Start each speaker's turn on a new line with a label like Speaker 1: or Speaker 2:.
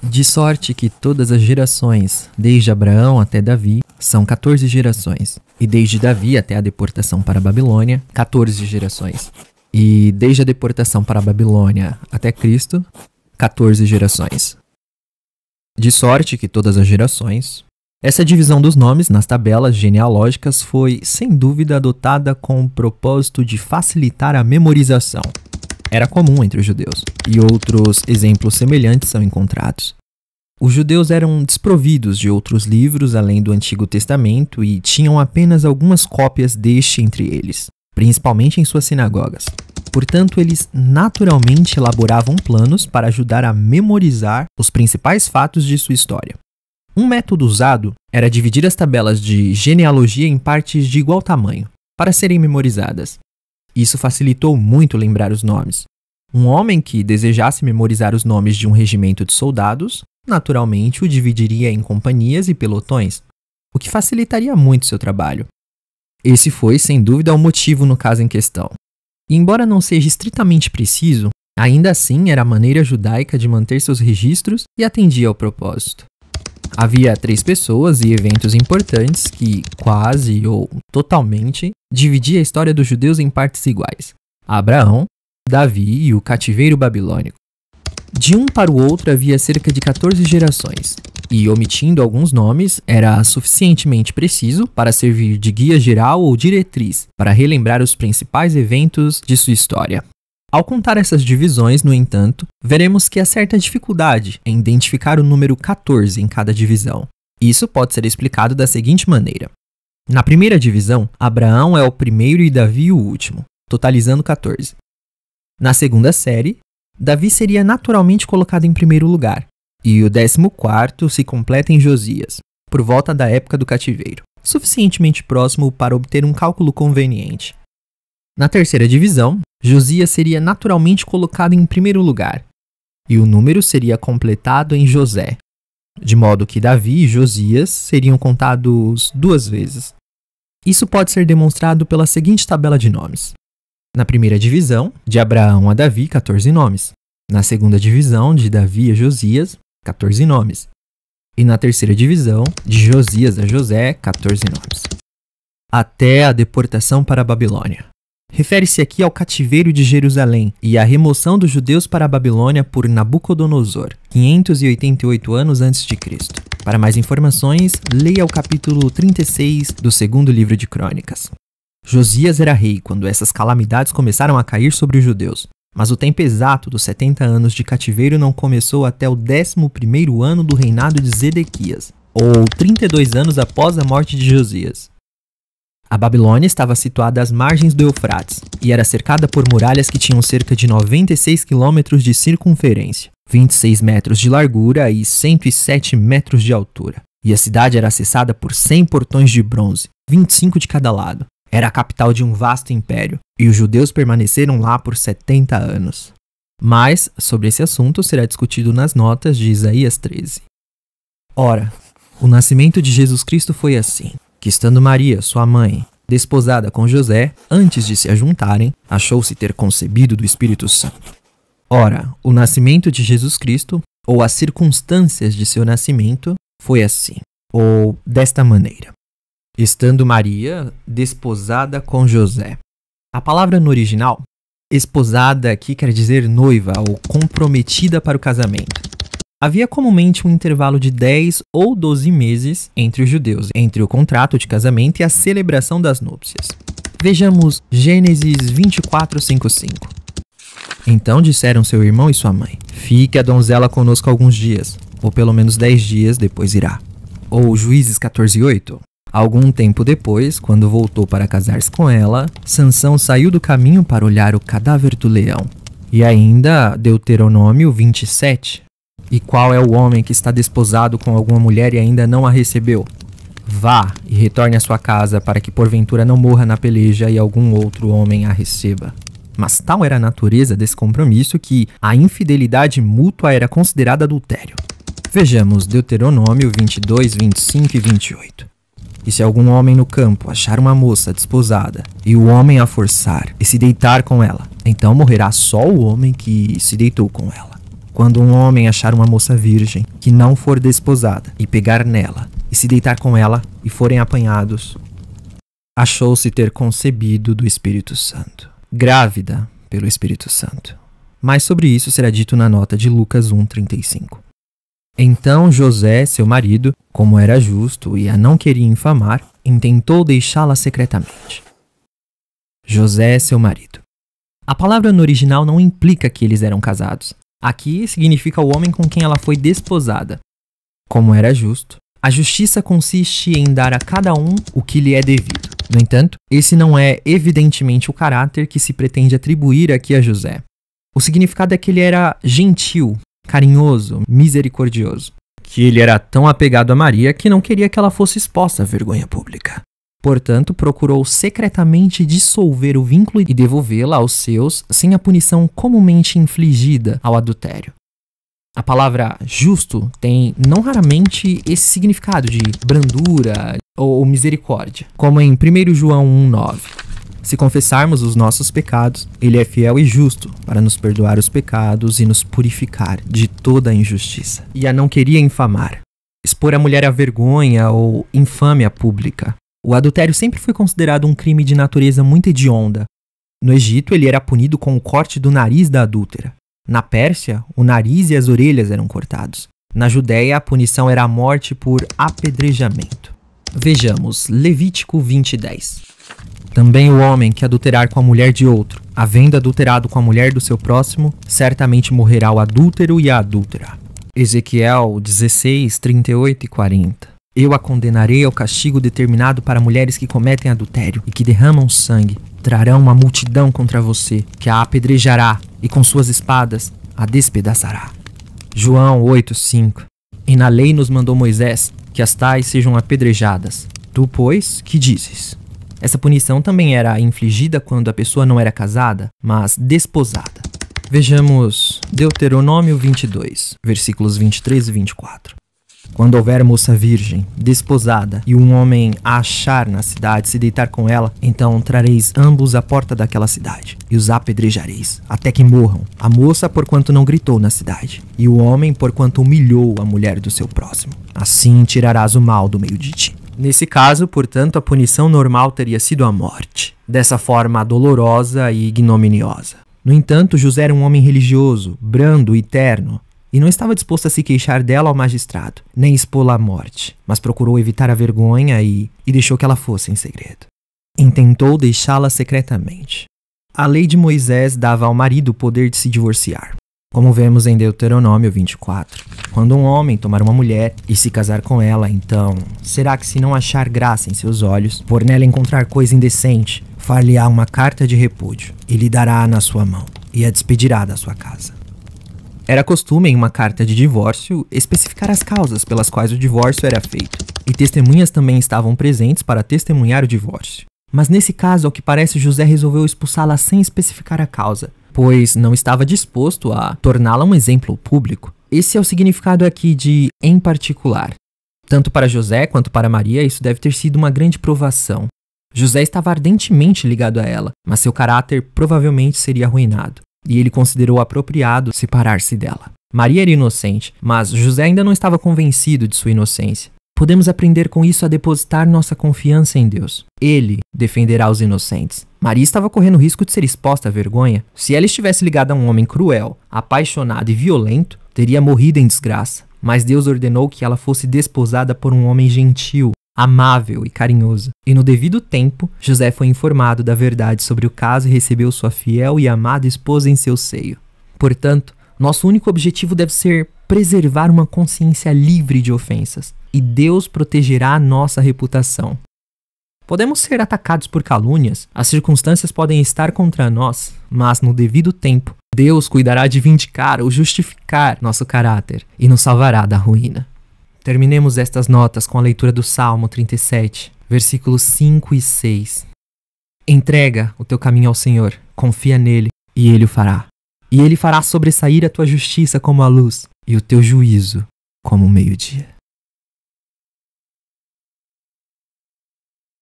Speaker 1: De sorte que todas as gerações, desde Abraão até Davi, são 14 gerações. E desde Davi até a deportação para a Babilônia, 14 gerações. E desde a deportação para a Babilônia até Cristo, 14 gerações. De sorte que todas as gerações. Essa divisão dos nomes nas tabelas genealógicas foi, sem dúvida, adotada com o propósito de facilitar a memorização. Era comum entre os judeus, e outros exemplos semelhantes são encontrados. Os judeus eram desprovidos de outros livros além do Antigo Testamento e tinham apenas algumas cópias deste entre eles, principalmente em suas sinagogas. Portanto, eles naturalmente elaboravam planos para ajudar a memorizar os principais fatos de sua história. Um método usado era dividir as tabelas de genealogia em partes de igual tamanho, para serem memorizadas. Isso facilitou muito lembrar os nomes. Um homem que desejasse memorizar os nomes de um regimento de soldados, naturalmente o dividiria em companhias e pelotões, o que facilitaria muito seu trabalho. Esse foi, sem dúvida, o motivo no caso em questão. E embora não seja estritamente preciso, ainda assim era a maneira judaica de manter seus registros e atendia ao propósito. Havia 3 pessoas e eventos importantes que, quase ou totalmente, dividia a história dos judeus em partes iguais: Abraão, Davi e o cativeiro babilônico. De um para o outro havia cerca de 14 gerações, e omitindo alguns nomes, era suficientemente preciso para servir de guia geral ou diretriz para relembrar os principais eventos de sua história. Ao contar essas divisões, no entanto, veremos que há certa dificuldade em identificar o número 14 em cada divisão. Isso pode ser explicado da seguinte maneira. Na primeira divisão, Abraão é o primeiro e Davi o último, totalizando 14. Na segunda série, Davi seria naturalmente colocado em primeiro lugar, e o 14º se completa em Josias, por volta da época do cativeiro, suficientemente próximo para obter um cálculo conveniente. Na terceira divisão, Josias seria naturalmente colocado em primeiro lugar, e o número seria completado em José, de modo que Davi e Josias seriam contados 2 vezes. Isso pode ser demonstrado pela seguinte tabela de nomes. Na primeira divisão, de Abraão a Davi, 14 nomes. Na segunda divisão, de Davi a Josias, 14 nomes. E na terceira divisão, de Josias a José, 14 nomes. Até a deportação para a Babilônia. Refere-se aqui ao cativeiro de Jerusalém e à remoção dos judeus para a Babilônia por Nabucodonosor, 588 anos antes de Cristo. Para mais informações, leia o capítulo 36 do segundo livro de Crônicas. Josias era rei quando essas calamidades começaram a cair sobre os judeus, mas o tempo exato dos 70 anos de cativeiro não começou até o 11º ano do reinado de Zedequias, ou 32 anos após a morte de Josias. A Babilônia estava situada às margens do Eufrates e era cercada por muralhas que tinham cerca de 96 quilômetros de circunferência, 26 metros de largura e 107 metros de altura. E a cidade era acessada por 100 portões de bronze, 25 de cada lado. Era a capital de um vasto império, e os judeus permaneceram lá por 70 anos. Mas, sobre esse assunto, será discutido nas notas de Isaías 13. Ora, o nascimento de Jesus Cristo foi assim, que estando Maria, sua mãe, desposada com José, antes de se ajuntarem, achou-se ter concebido do Espírito Santo. Ora, o nascimento de Jesus Cristo, ou as circunstâncias de seu nascimento, foi assim, ou desta maneira. Estando Maria desposada com José. A palavra no original, esposada aqui quer dizer noiva ou comprometida para o casamento. Havia comumente um intervalo de 10 ou 12 meses entre os judeus, entre o contrato de casamento e a celebração das núpcias. Vejamos Gênesis 24:5-5. Então disseram seu irmão e sua mãe: fique a donzela conosco alguns dias, ou pelo menos 10 dias, depois irá. Ou Juízes 14:8. Algum tempo depois, quando voltou para casar-se com ela, Sansão saiu do caminho para olhar o cadáver do leão. E ainda Deuteronômio 27. E qual é o homem que está desposado com alguma mulher e ainda não a recebeu? Vá e retorne à sua casa para que porventura não morra na peleja e algum outro homem a receba. Mas tal era a natureza desse compromisso que a infidelidade mútua era considerada adultério. Vejamos Deuteronômio 22, 25 e 28. E se algum homem no campo achar uma moça desposada, e o homem a forçar e se deitar com ela, então morrerá só o homem que se deitou com ela. Quando um homem achar uma moça virgem, que não for desposada, e pegar nela, e se deitar com ela, e forem apanhados, achou-se ter concebido do Espírito Santo, grávida pelo Espírito Santo. Mais sobre isso será dito na nota de Lucas 1:35. Então José, seu marido, como era justo e a não queria infamar, intentou deixá-la secretamente. José, seu marido. A palavra no original não implica que eles eram casados. Aqui significa o homem com quem ela foi desposada. Como era justo, a justiça consiste em dar a cada um o que lhe é devido. No entanto, esse não é evidentemente o caráter que se pretende atribuir aqui a José. O significado é que ele era gentil, carinhoso, misericordioso. Que ele era tão apegado a Maria que não queria que ela fosse exposta à vergonha pública. Portanto, procurou secretamente dissolver o vínculo e devolvê-la aos seus sem a punição comumente infligida ao adultério. A palavra justo tem não raramente esse significado de brandura ou misericórdia, como em 1 João 1:9. Se confessarmos os nossos pecados, ele é fiel e justo para nos perdoar os pecados e nos purificar de toda a injustiça. E a não queria infamar, expor a mulher à vergonha ou infâmia pública. O adultério sempre foi considerado um crime de natureza muito hedionda. No Egito, ele era punido com o corte do nariz da adúltera. Na Pérsia, o nariz e as orelhas eram cortados. Na Judéia, a punição era a morte por apedrejamento. Vejamos, Levítico 20:10. Também o homem que adulterar com a mulher de outro, havendo adulterado com a mulher do seu próximo, certamente morrerá o adúltero e a adúltera. Ezequiel 16:38 e 40. Eu a condenarei ao castigo determinado para mulheres que cometem adultério e que derramam sangue. Trarão uma multidão contra você, que a apedrejará e com suas espadas a despedaçará. João 8:5. E na lei nos mandou Moisés que as tais sejam apedrejadas. Tu, pois, que dizes? Essa punição também era infligida quando a pessoa não era casada, mas desposada. Vejamos Deuteronômio 22, versículos 23 e 24. Quando houver moça virgem, desposada, e um homem a achar na cidade, se deitar com ela, então trareis ambos à porta daquela cidade, e os apedrejareis, até que morram, a moça porquanto não gritou na cidade, e o homem porquanto humilhou a mulher do seu próximo. Assim tirarás o mal do meio de ti. Nesse caso, portanto, a punição normal teria sido a morte, dessa forma dolorosa e ignominiosa. No entanto, José era um homem religioso, brando e terno, e não estava disposto a se queixar dela ao magistrado, nem expô-la à morte, mas procurou evitar a vergonha e deixou que ela fosse em segredo. Intentou deixá-la secretamente. A lei de Moisés dava ao marido o poder de se divorciar, como vemos em Deuteronômio 24. Quando um homem tomar uma mulher e se casar com ela, então, será que se não achar graça em seus olhos, por nela encontrar coisa indecente, far-lhe-á uma carta de repúdio, e lhe dará na sua mão, e a despedirá da sua casa. Era costume em uma carta de divórcio especificar as causas pelas quais o divórcio era feito, e testemunhas também estavam presentes para testemunhar o divórcio. Mas nesse caso, ao que parece, José resolveu expulsá-la sem especificar a causa, pois não estava disposto a torná-la um exemplo público. Esse é o significado aqui de em particular. Tanto para José quanto para Maria, isso deve ter sido uma grande provação. José estava ardentemente ligado a ela, mas seu caráter provavelmente seria arruinado, e ele considerou apropriado separar-se dela. Maria era inocente, mas José ainda não estava convencido de sua inocência. Podemos aprender com isso a depositar nossa confiança em Deus. Ele defenderá os inocentes. Maria estava correndo risco de ser exposta à vergonha. Se ela estivesse ligada a um homem cruel, apaixonado e violento, teria morrido em desgraça. Mas Deus ordenou que ela fosse desposada por um homem gentil, amável e carinhoso. E no devido tempo, José foi informado da verdade sobre o caso e recebeu sua fiel e amada esposa em seu seio. Portanto, nosso único objetivo deve ser preservar uma consciência livre de ofensas, e Deus protegerá a nossa reputação. Podemos ser atacados por calúnias, as circunstâncias podem estar contra nós, mas no devido tempo, Deus cuidará de vindicar ou justificar nosso caráter e nos salvará da ruína. Terminemos estas notas com a leitura do Salmo 37, versículos 5 e 6. Entrega o teu caminho ao Senhor, confia nele, e ele o fará. E ele fará sobressair a tua justiça como a luz, e o teu juízo como o meio-dia.